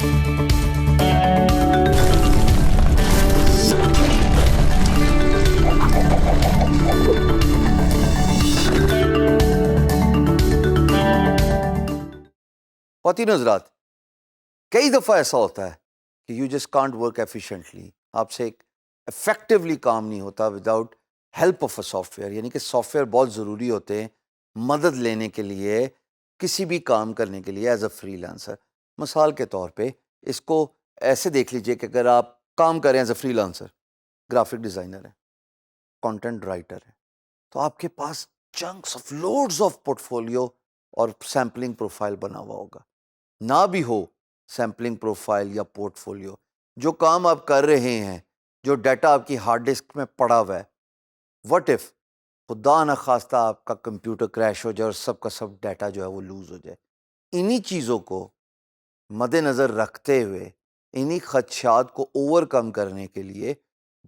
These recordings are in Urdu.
خواتین حضرات، کئی دفعہ ایسا ہوتا ہے کہ you just can't work efficiently, آپ سے ایک افیکٹولی کام نہیں ہوتا without help of a soft where, یعنی کہ سافٹ ویئر بہت ضروری ہوتے ہیں مدد لینے کے لیے، کسی بھی کام کرنے کے لیے ایز اے فری لانسر۔ مثال کے طور پہ اس کو ایسے دیکھ لیجئے کہ اگر آپ کام کریں as a freelancer, graphic designer ہے، کانٹینٹ رائٹر ہے، تو آپ کے پاس chunks of loads of portfolio اور سیمپلنگ پروفائل بنا ہوا ہوگا۔ نہ بھی ہو سیمپلنگ پروفائل یا پورٹ فولیو، جو کام آپ کر رہے ہیں، جو ڈیٹا آپ کی ہارڈ ڈسک میں پڑا ہوا ہے، وٹ اف خدا نخواستہ آپ کا کمپیوٹر کریش ہو جائے اور سب کا سب ڈیٹا جو ہے وہ لوز ہو جائے۔ انہی چیزوں کو مد نظر رکھتے ہوئے، انہی خدشات کو اوور کم کرنے کے لیے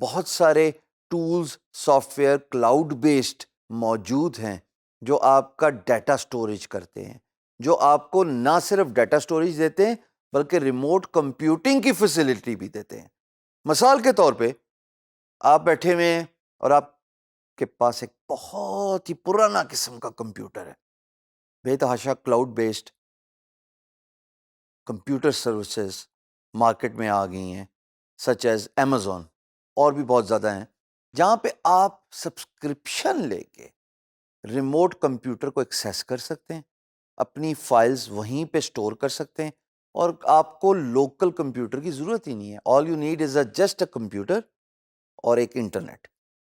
بہت سارے tools, soft where cloud based موجود ہیں جو آپ کا ڈیٹا سٹوریج کرتے ہیں، جو آپ کو نہ صرف ڈیٹا سٹوریج دیتے ہیں بلکہ ریموٹ کمپیوٹنگ کی فیسلٹی بھی دیتے ہیں۔ مثال کے طور پہ آپ بیٹھے ہوئے ہیں اور آپ کے پاس ایک بہت ہی پرانا قسم کا کمپیوٹر ہے، بے تحاشا cloud based computer services market میں آ گئی ہیں، سچ ایز Amazon، اور بھی بہت زیادہ ہیں، جہاں پہ آپ سبسکرپشن لے کے ریموٹ کمپیوٹر کو ایکسیس کر سکتے ہیں، اپنی فائلز وہیں پہ سٹور کر سکتے ہیں، اور آپ کو لوکل کمپیوٹر کی ضرورت ہی نہیں ہے۔ All you need is just a computer اور ایک انٹرنیٹ۔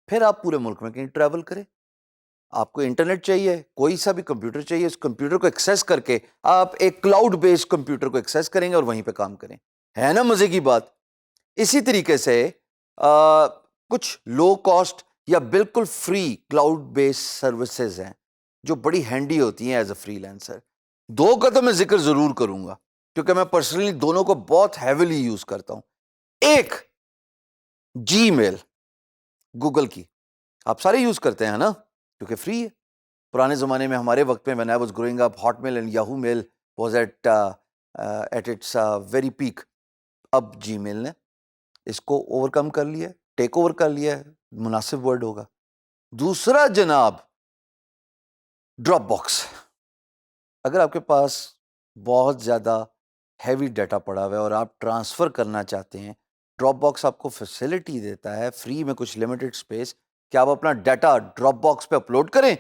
پھر آپ پورے ملک میں کہیں ٹریول کریں، آپ کو انٹرنیٹ چاہیے، کوئی سا بھی کمپیوٹر چاہیے، اس کمپیوٹر کو ایکسیس کر کے آپ ایک کلاؤڈ بیسڈ کمپیوٹر کو ایکسیس کریں گے اور وہیں پہ کام کریں۔ ہے نا مزے کی بات؟ اسی طریقے سے کچھ لو کاسٹ یا بالکل فری کلاؤڈ بیسڈ سروسز ہیں جو بڑی ہینڈی ہوتی ہیں ایز اے فری لینسر۔ دو کا تو میں ذکر ضرور کروں گا کیونکہ میں پرسنلی دونوں کو بہت ہیویلی یوز کرتا ہوں۔ ایک جی میل، گوگل کی، آپ سارے یوز کرتے ہیں نا کیونکہ فری ہے۔ پرانے زمانے میں ہمارے وقت میں when I was growing up Hotmail and Yahoo mail was at its very peak۔ اب جی میل نے اس کو اوور کم کر لیا، ٹیک اوور کر لیا ہے، مناسب ورڈ ہوگا۔ دوسرا جناب ڈراپ باکس۔ اگر آپ کے پاس بہت زیادہ ہیوی ڈیٹا پڑا ہوا ہے اور آپ ٹرانسفر کرنا چاہتے ہیں، ڈراپ باکس آپ کو فیسلٹی دیتا ہے فری میں کچھ لمیٹڈ اسپیس کہ آپ اپنا ڈیٹا ڈراپ باکس پہ اپلوڈ کریں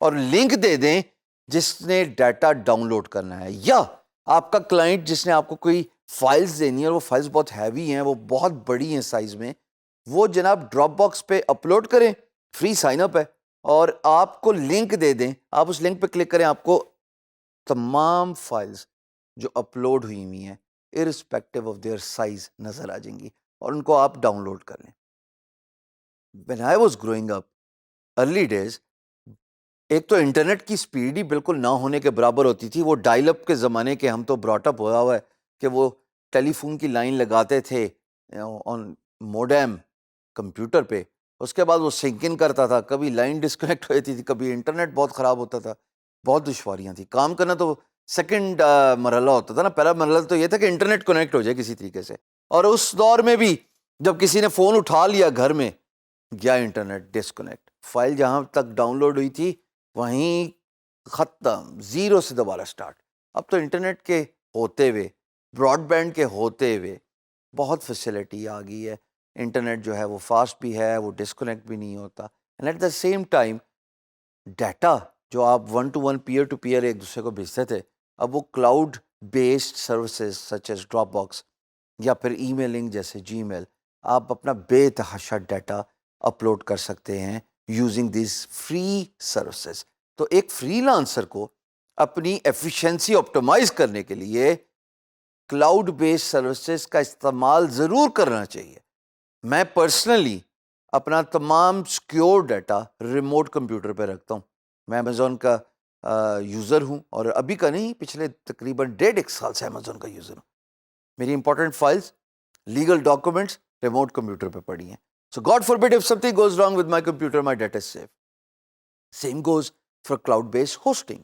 اور لنک دے دیں جس نے ڈیٹا ڈاؤن لوڈ کرنا ہے، یا آپ کا کلائنٹ جس نے آپ کو کوئی فائلز دینی ہے اور وہ فائلز بہت ہیوی ہیں، وہ بہت بڑی ہیں سائز میں، وہ جناب ڈراپ باکس پہ اپلوڈ کریں، فری سائن اپ ہے، اور آپ کو لنک دے دیں، آپ اس لنک پہ کلک کریں، آپ کو تمام فائلز جو اپلوڈ ہوئی ہوئی ہیں irrespective of their size نظر آ جائیں گی اور ان کو آپ ڈاؤن لوڈ کر لیں۔ When I was growing up early days، ایک تو انٹرنیٹ کی سپیڈ ہی بالکل نہ ہونے کے برابر ہوتی تھی، وہ ڈائل اپ کے زمانے کے ہم تو براٹ اپ ہوا ہوا ہے کہ وہ ٹیلی فون کی لائن لگاتے تھے آن موڈیم کمپیوٹر پہ، اس کے بعد وہ سنک ان کرتا تھا، کبھی لائن ڈسکنیکٹ ہو جاتی تھی، کبھی انٹرنیٹ بہت خراب ہوتا تھا، بہت دشواریاں تھیں کام کرنا۔ تو سیکنڈ مرحلہ ہوتا تھا نا، پہلا مرحلہ تو یہ تھا کہ انٹرنیٹ کنیکٹ ہو جائے کسی طریقے سے، اور اس دور میں بھی جب کسی نے فون اٹھا لیا گھر میں، گیا انٹرنیٹ ڈسکنیکٹ، فائل جہاں تک ڈاؤن لوڈ ہوئی تھی وہیں ختم، زیرو سے دوبارہ سٹارٹ۔ اب تو انٹرنیٹ کے ہوتے ہوئے، براڈ بینڈ کے ہوتے ہوئے بہت فیسلٹی آ گئی ہے، انٹرنیٹ جو ہے وہ فاسٹ بھی ہے، وہ ڈسکنیکٹ بھی نہیں ہوتا، and at the same time data جو آپ one to one peer to peer ایک دوسرے کو بھیجتے تھے، اب وہ cloud based services such as Dropbox یا پھر ای میلنگ جیسے جی میل، آپ اپنا بے تحاشا ڈیٹا اپلوڈ کر سکتے ہیں یوزنگ دیز فری سروسز۔ تو ایک فری لانسر کو اپنی ایفیشنسی آپٹیمائز کرنے کے لیے کلاؤڈ بیسڈ سروسز کا استعمال ضرور کرنا چاہیے۔ میں پرسنلی اپنا تمام سیکیور ڈیٹا ریموٹ کمپیوٹر پہ رکھتا ہوں۔ میں امیزون کا یوزر ہوں، اور ابھی کا نہیں، پچھلے تقریباً 1.5 سال سے امیزون کا یوزر ہوں۔ میری important files, legal documents remote computer پہ پڑی ہیں۔ So God forbid if something goes wrong with my computer, my data is safe. Same goes for cloud-based hosting.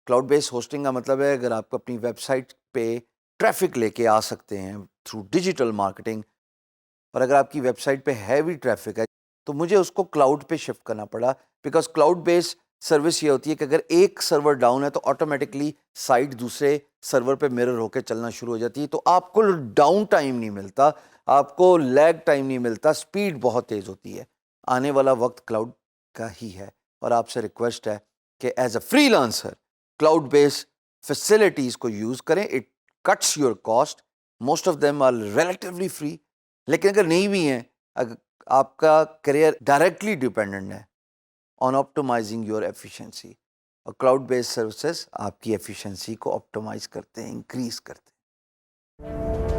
Cloud-based hosting کا مطلب ہے اگر آپ کو اپنی ویب سائٹ پہ ٹریفک لے کے آ سکتے ہیں تھرو ڈیجیٹل مارکیٹنگ. اور اگر آپ کی ویب سائٹ پہ ہیوی ٹریفک ہے تو مجھے اس کو کلاؤڈ پہ شفٹ کرنا پڑا, بیکاز کلاؤڈ بیس سروس یہ ہوتی ہے کہ اگر ایک سرور ڈاؤن ہے تو آٹومیٹکلی سائٹ دوسرے سرور پہ مرر ہو کے چلنا شروع ہو جاتی ہے, تو آپ کو ڈاؤن ٹائم نہیں ملتا, آپ کو لیگ ٹائم نہیں ملتا, اسپیڈ بہت تیز ہوتی ہے. آنے والا وقت کلاؤڈ کا ہی ہے, اور آپ سے ریکویسٹ ہے کہ as a freelancer cloud base facilities کو یوز کریں. It cuts your cost, most of them are relatively free. لیکن اگر نہیں بھی ہیں, اگر آپ کا کریئر ڈائریکٹلی ڈیپینڈنٹ ہے آن آپٹومائزنگ یور ایفیشنسی, اور کلاؤڈ بیس سروسز آپ کی ایفیشنسی کو آپٹومائز کرتے ہیں, انکریز کرتے ہیں.